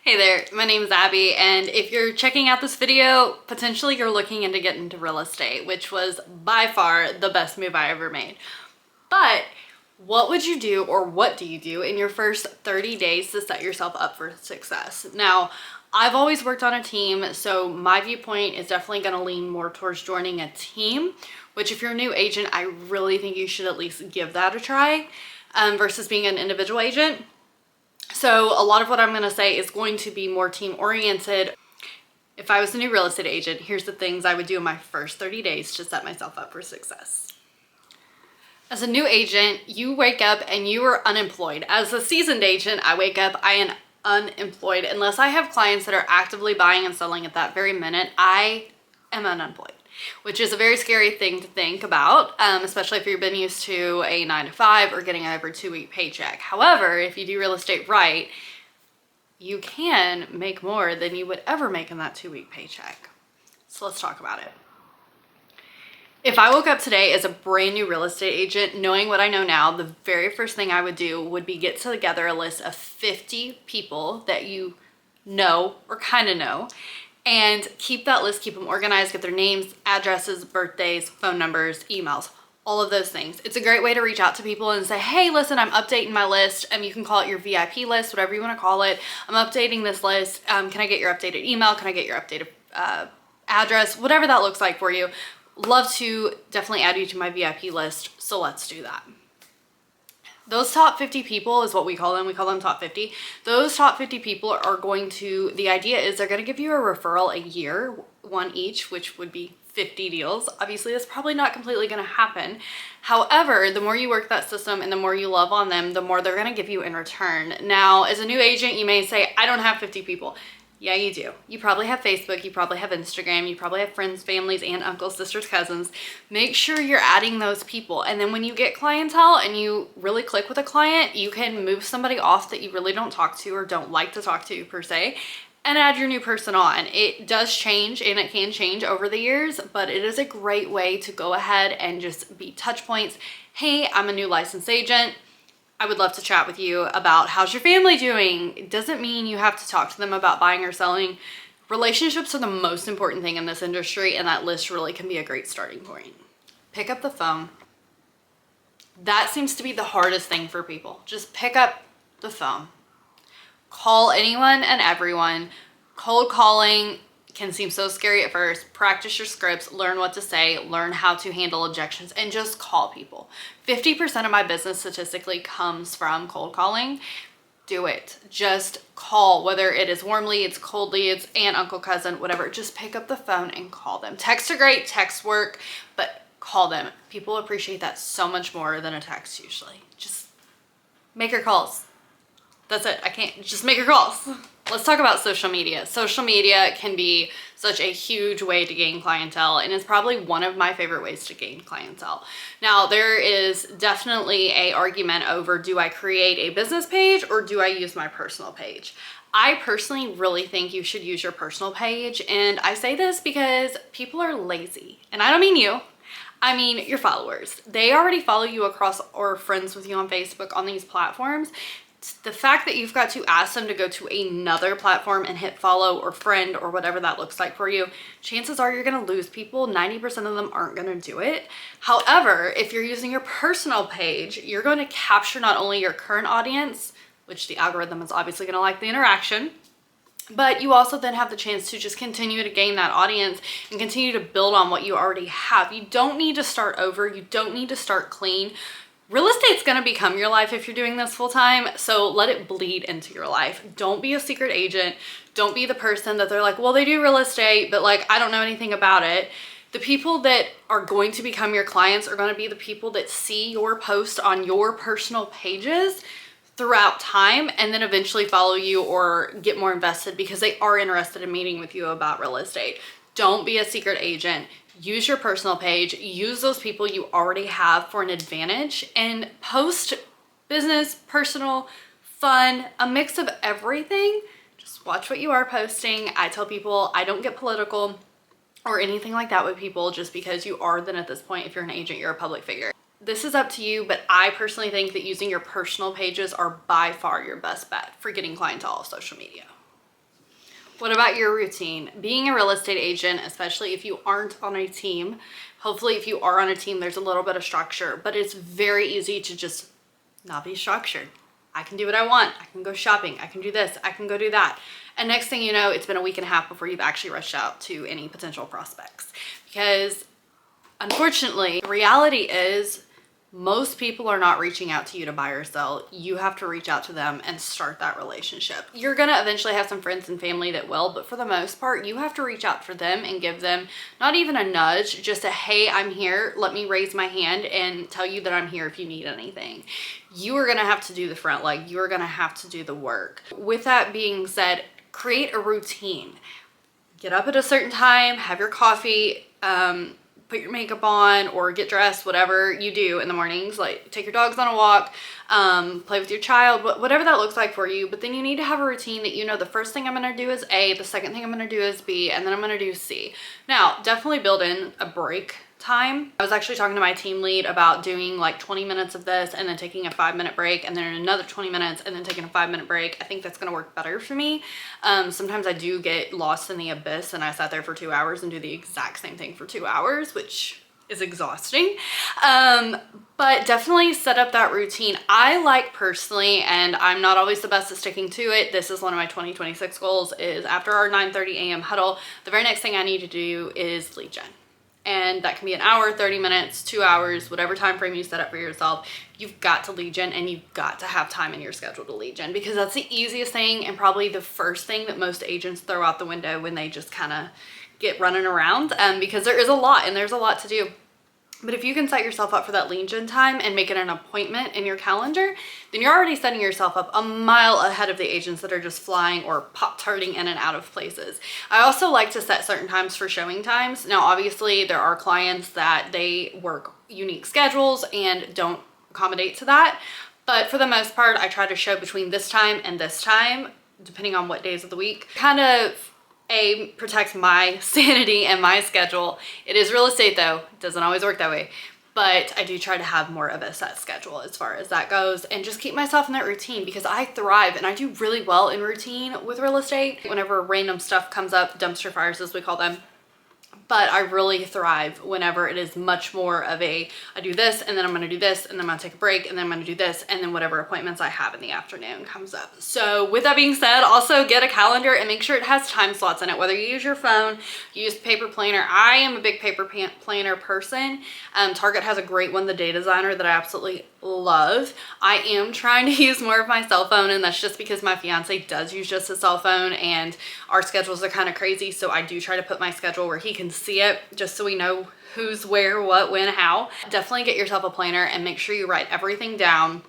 Hey there, my name is Abby, and if you're checking out this video, potentially you're looking into getting into real estate, which was by far the best move I ever made. But what would you do, or what do you do in your first 30 days to set yourself up for success? Now, I've always worked on a team, so my viewpoint is definitely going to lean more towards joining a team, which if you're a new agent, I really think you should at least give that a try versus being an individual agent. So a lot of what I'm going to say is going to be more team oriented. If I was a new real estate agent, here's the things I would do in my first 30 days to set myself up for success. As a new agent, you wake up and you are unemployed. As a seasoned agent, I wake up, I am unemployed. Unless I have clients that are actively buying and selling at that very minute, I am unemployed, which is a very scary thing to think about, especially if you've been used to a 9-to-5 or getting every 2-week paycheck. However, if you do real estate right, you can make more than you would ever make in that 2-week paycheck. So let's talk about it. If I woke up today as a brand new real estate agent, knowing what I know now, the very first thing I would do would be get together a list of 50 people that you know or kind of know, and keep that list, keep them organized, get their names, addresses, birthdays, phone numbers, emails, all of those things. It's a great way to reach out to people and say, hey, listen, I'm updating my list. You can call it your VIP list, whatever you want to call it. I'm updating this list. Can I get your updated email? Can I get your updated address? Whatever that looks like for you. Love to definitely add you to my VIP list, so let's do that. Those top 50 people is what we call them. We call them top 50. Those top 50 people are going to, the idea is they're going to give you a referral a year, one each, which would be 50 deals. Obviously, that's probably not completely going to happen. However, the more you work that system and the more you love on them, the more they're going to give you in return. Now, as a new agent, you may say, I don't have 50 people. Yeah, you do. You probably have Facebook, you probably have Instagram, you probably have friends, families, and uncles, sisters, cousins. Make sure you're adding those people. And then when you get clientele and you really click with a client, you can move somebody off that you really don't talk to or don't like to talk to per se, and add your new person on. It does change and it can change over the years, but it is a great way to go ahead and just be touch points. Hey, I'm a new licensed agent. I would love to chat with you about how's your family doing. It doesn't mean you have to talk to them about buying or selling. Relationships are the most important thing in this industry, and that list really can be a great starting point. Pick up the phone. That seems to be the hardest thing for people. Just pick up the phone. Call anyone and everyone. Cold calling can seem so scary at first. Practice your scripts, learn what to say, learn how to handle objections, and just call people. 50% of my business statistically comes from cold calling. Do it. Just call, whether it is warm leads, cold leads, aunt, uncle, cousin, whatever. Just pick up the phone and call them. Texts are great, texts work, but call them. People appreciate that so much more than a text usually. Just make your calls. That's it. Just make your calls. Let's talk about social media. Social media can be such a huge way to gain clientele, and it's probably one of my favorite ways to gain clientele. Now, there is definitely an argument over, do I create a business page or do I use my personal page? I personally really think you should use your personal page, and I say this because people are lazy, and I don't mean you. I mean your followers. They already follow you across or friends with you on Facebook on these platforms. The fact that you've got to ask them to go to another platform and hit follow or friend or whatever that looks like for you, chances are you're going to lose people. 90% of them aren't going to do it. However, if you're using your personal page, you're going to capture not only your current audience, which the algorithm is obviously going to like the interaction, but you also then have the chance to just continue to gain that audience and continue to build on what you already have. You don't need to start over. You don't need to start clean. Real estate's gonna become your life if you're doing this full time, so let it bleed into your life. Don't be a secret agent. Don't be the person that they're like, well, they do real estate, but like, I don't know anything about it. The people that are going to become your clients are gonna be the people that see your post on your personal pages throughout time and then eventually follow you or get more invested because they are interested in meeting with you about real estate. Don't be a secret agent. Use your personal page, use those people you already have for an advantage, and post business, personal, fun, a mix of everything. Just watch what you are posting. I tell people I don't get political or anything like that with people just because you are then at this point, if you're an agent, you're a public figure. This is up to you, but I personally think that using your personal pages are by far your best bet for getting clientele off social media. What about your routine? Being a real estate agent, especially if you aren't on a team, hopefully if you are on a team, there's a little bit of structure, but it's very easy to just not be structured. I can do what I want. I can go shopping. I can do this. I can go do that. And next thing you know, it's been a week and a half before you've actually rushed out to any potential prospects. Because unfortunately, the reality is most people are not reaching out to you to buy or sell. You have to reach out to them and start that relationship. You're gonna eventually have some friends and family that will, but for the most part, you have to reach out for them and give them not even a nudge, just a, hey, I'm here, let me raise my hand and tell you that I'm here if you need anything. You are gonna have to do the front leg. You are gonna have to do the work. With that being said, create a routine. Get up at a certain time, have your coffee, put your makeup on or get dressed, whatever you do in the mornings, like take your dogs on a walk, play with your child, whatever that looks like for you. But then you need to have a routine that you know the first thing I'm going to do is A, the second thing I'm going to do is B, and then I'm going to do C. Now, definitely build in a break time. I was actually talking to my team lead about doing like 20 minutes of this and then taking a 5-minute break and then another 20 minutes and then taking a 5-minute break. I think that's going to work better for me. Sometimes I do get lost in the abyss and I sat there for 2 hours and do the exact same thing for 2 hours, which is exhausting. But definitely set up that routine. I like personally, and I'm not always the best at sticking to it, this is one of my 2026 goals, is after our 9:30 a.m. huddle, the very next thing I need to do is lead gen. And that can be an hour, 30 minutes, 2 hours, whatever time frame you set up for yourself. You've got to lead gen and you've got to have time in your schedule to lead gen, because that's the easiest thing and probably the first thing that most agents throw out the window when they just kind of get running around, because there is a lot and there's a lot to do. But if you can set yourself up for that lead gen time and make it an appointment in your calendar, then you're already setting yourself up a mile ahead of the agents that are just flying or pop-tarting in and out of places. I also like to set certain times for showing times. Now, obviously, there are clients that they work unique schedules and don't accommodate to that. But for the most part, I try to show between this time and this time, depending on what days of the week. Kind of protect my sanity and my schedule. It is real estate though. It doesn't always work that way. But I do try to have more of a set schedule as far as that goes and just keep myself in that routine, because I thrive and I do really well in routine with real estate. Whenever random stuff comes up, dumpster fires as we call them, but I really thrive whenever it is much more of a, I do this and then I'm gonna do this and then I'm gonna take a break and then I'm gonna do this and then whatever appointments I have in the afternoon comes up. So with that being said, also get a calendar and make sure it has time slots in it, whether you use your phone, use paper planner. I am a big paper planner person. Target has a great one, the Day Designer, that I absolutely love. I am trying to use more of my cell phone, and that's just because my fiance does use just a cell phone and our schedules are kind of crazy. So I do try to put my schedule where he can see it, just so we know who's where, what, when, how. Definitely get yourself a planner and make sure you write everything down.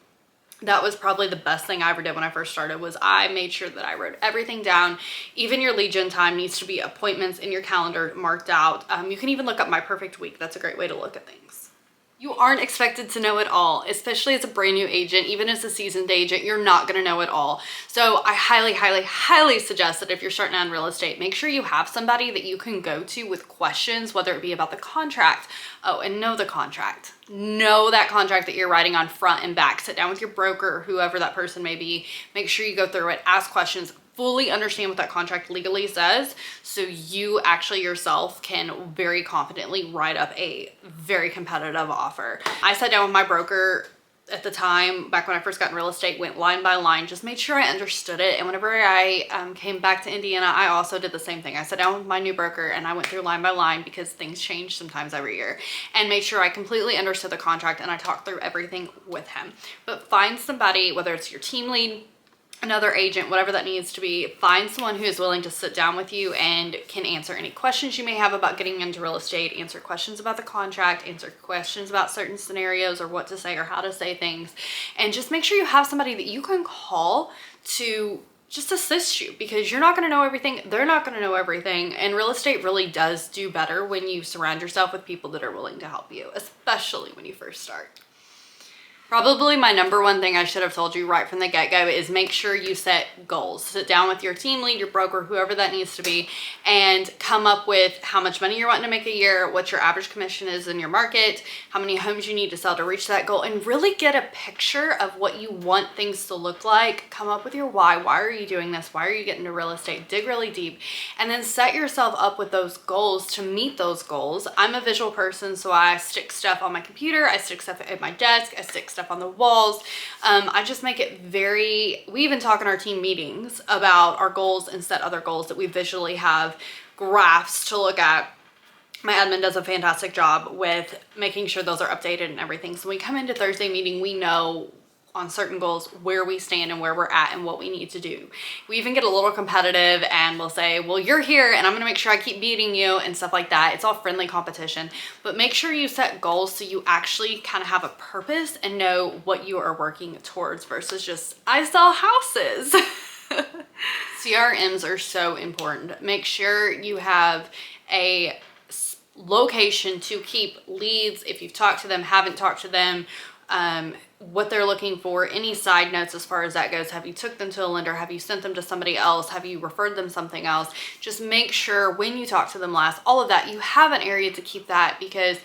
That was probably the best thing I ever did when I first started, was I made sure that I wrote everything down. Even your lead gen time needs to be appointments in your calendar marked out. You can even look up My Perfect Week. That's a great way to look at things. You aren't expected to know it all, especially as a brand new agent. Even as a seasoned agent, you're not going to know it all. So I highly, highly, highly suggest that if you're starting out in real estate, make sure you have somebody that you can go to with questions, whether it be about the contract. Oh, and know the contract. Know that contract that you're writing on front and back. Sit down with your broker, whoever that person may be. Make sure you go through it, ask questions, fully understand what that contract legally says, so you actually yourself can very confidently write up a very competitive offer. I sat down with my broker at the time, back when I first got in real estate, went line by line, just made sure I understood it. And whenever I came back to Indiana, I also did the same thing. I sat down with my new broker and I went through line by line, because things change sometimes every year, and made sure I completely understood the contract and I talked through everything with him. But find somebody, whether it's your team lead, another agent, whatever that needs to be, find someone who is willing to sit down with you and can answer any questions you may have about getting into real estate, answer questions about the contract, answer questions about certain scenarios or what to say or how to say things. And just make sure you have somebody that you can call to just assist you, because you're not going to know everything. They're not going to know everything. And real estate really does do better when you surround yourself with people that are willing to help you, especially when you first start. Probably my number one thing I should have told you right from the get-go is make sure you set goals. Sit down with your team lead, your broker, whoever that needs to be, and come up with how much money you're wanting to make a year, what your average commission is in your market, how many homes you need to sell to reach that goal, and really get a picture of what you want things to look like. Come up with your why. Why are you doing this? Why are you getting into real estate? Dig really deep, and then set yourself up with those goals to meet those goals. I'm a visual person, so I stick stuff on my computer, I stick stuff at my desk, I stick stuff on the walls. I just make it we even talk in our team meetings about our goals and set other goals that we visually have graphs to look at. My admin does a fantastic job with making sure those are updated and everything. So when we come into Thursday meeting, we know on certain goals where we stand and where we're at and what we need to do. We even get a little competitive and we'll say, well, you're here and I'm gonna make sure I keep beating you and stuff like that. It's all friendly competition, but make sure you set goals so you actually kind of have a purpose and know what you are working towards versus just, I sell houses. CRMs are so important. Make sure you have a location to keep leads. If you've talked to them, haven't talked to them, what they're looking for, any side notes as far as that goes. Have you took them to a lender? Have you sent them to somebody else? Have you referred them something else? Just make sure when you talk to them last, all of that, you have an area to keep that, because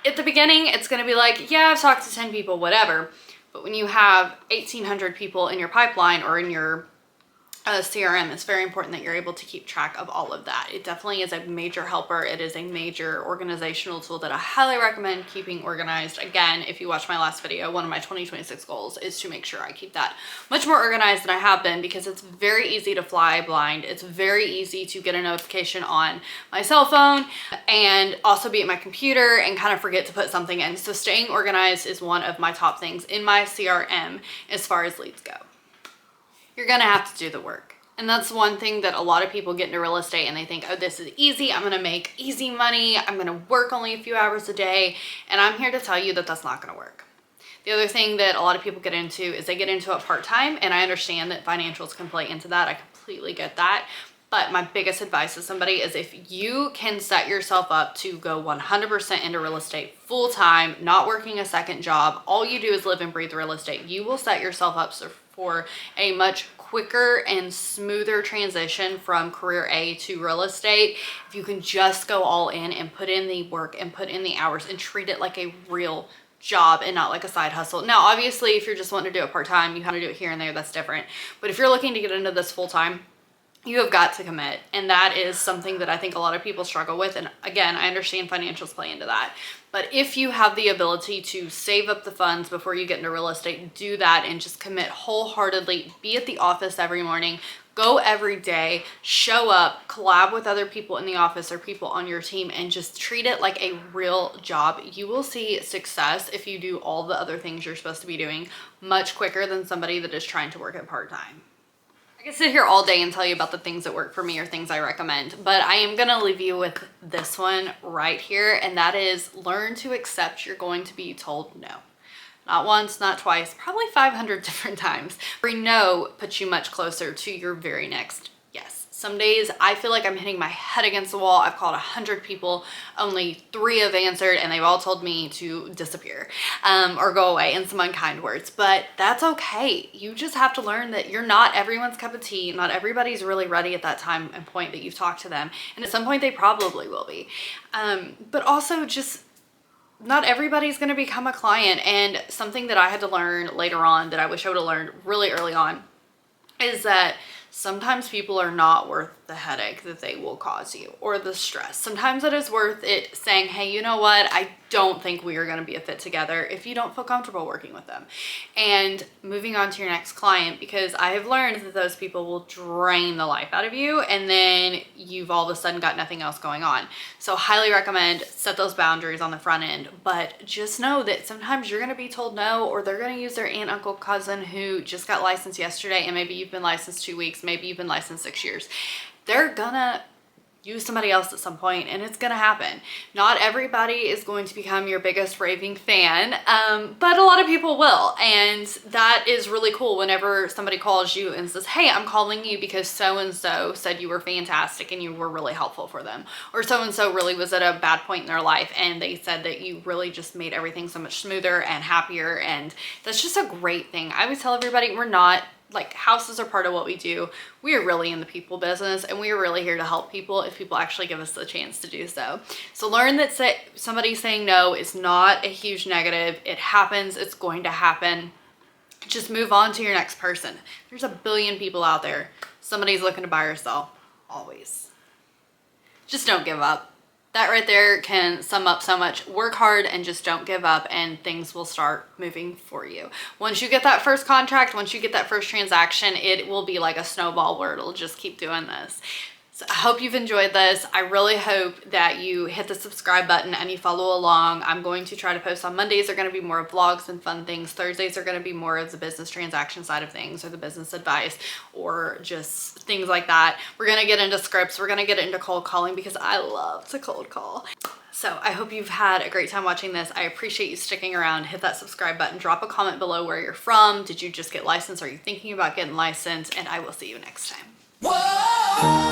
at the beginning, it's going to be like, yeah, I've talked to 10 people, whatever. But when you have 1,800 people in your pipeline or in your CRM, it's very important that you're able to keep track of all of that. It definitely is a major helper. It is a major organizational tool that I highly recommend keeping organized. Again, if you watch my last video, one of my 2026 goals is to make sure I keep that much more organized than I have been, because it's very easy to fly blind. It's very easy to get a notification on my cell phone and also be at my computer and kind of forget to put something in. So staying organized is one of my top things in my CRM as far as leads go. You're gonna have to do the work. And that's one thing that a lot of people get into real estate and they think, oh, this is easy. I'm gonna make easy money. I'm gonna work only a few hours a day. And I'm here to tell you that that's not gonna work. The other thing that a lot of people get into is they get into it part-time, and I understand that financials can play into that. I completely get that. But my biggest advice to somebody is, if you can set yourself up to go 100% into real estate full-time, not working a second job, all you do is live and breathe real estate, you will set yourself up for a much quicker and smoother transition from career A to real estate if you can just go all in and put in the work and put in the hours and treat it like a real job and not like a side hustle. Now, obviously, if you're just wanting to do it part-time, you have to do it here and there, that's different. But if you're looking to get into this full-time, you have got to commit. And that is something that I think a lot of people struggle with. And again, I understand financials play into that. But if you have the ability to save up the funds before you get into real estate, do that and just commit wholeheartedly. Be at the office every morning, go every day, show up, collab with other people in the office or people on your team, and just treat it like a real job. You will see success if you do all the other things you're supposed to be doing much quicker than somebody that is trying to work it part-time. I could sit here all day and tell you about the things that work for me or things I recommend, but I am gonna leave you with this one right here, and that is learn to accept you're going to be told no. Not once, not twice, probably 500 different times. Every no puts you much closer to your very next yes. Some days I feel like I'm hitting my head against the wall. I've called 100 people, only 3 have answered, and they've all told me to disappear or go away in some unkind words, but that's okay. You just have to learn that you're not everyone's cup of tea. Not everybody's really ready at that time and point that you've talked to them, and at some point they probably will be. But also just not everybody's going to become a client. And something that I had to learn later on that I wish I would have learned really early on is that sometimes people are not worth the headache that they will cause you or the stress. Sometimes it is worth it saying, hey, you know what? I don't think we are going to be a fit together if you don't feel comfortable working with them, and moving on to your next client, because I have learned that those people will drain the life out of you, and then you've all of a sudden got nothing else going on. So highly recommend set those boundaries on the front end, but just know that sometimes you're going to be told no, or they're going to use their aunt, uncle, cousin who just got licensed yesterday, and maybe you've been licensed 2 weeks, maybe you've been licensed 6 years. They're gonna use somebody else at some point, and it's gonna happen. Not everybody is going to become your biggest raving fan, but a lot of people will, and that is really cool whenever somebody calls you and says, hey, I'm calling you because so-and-so said you were fantastic and you were really helpful for them, or so-and-so really was at a bad point in their life and they said that you really just made everything so much smoother and happier, and that's just a great thing. I always tell everybody, we're not, like, houses are part of what we do. We are really in the people business, and we are really here to help people if people actually give us the chance to do so. So learn that somebody saying no is not a huge negative. It happens. It's going to happen. Just move on to your next person. There's a billion people out there. Somebody's looking to buy or sell. Always. Just don't give up. That right there can sum up so much. Work hard and just don't give up, and things will start moving for you. Once you get that first contract, once you get that first transaction, it will be like a snowball where it'll just keep doing this. So I hope you've enjoyed this. I really hope that you hit the subscribe button and you follow along. I'm going to try to post on Mondays. Are going to be more vlogs and fun things. Thursdays are going to be more of the business transaction side of things, or the business advice, or just things like that. We're going to get into scripts. We're going to get into cold calling because I love to cold call. So I hope you've had a great time watching this. I appreciate you sticking around. Hit that subscribe button. Drop a comment below where you're from. Did you just get licensed? Are you thinking about getting licensed? And I will see you next time. Whoa!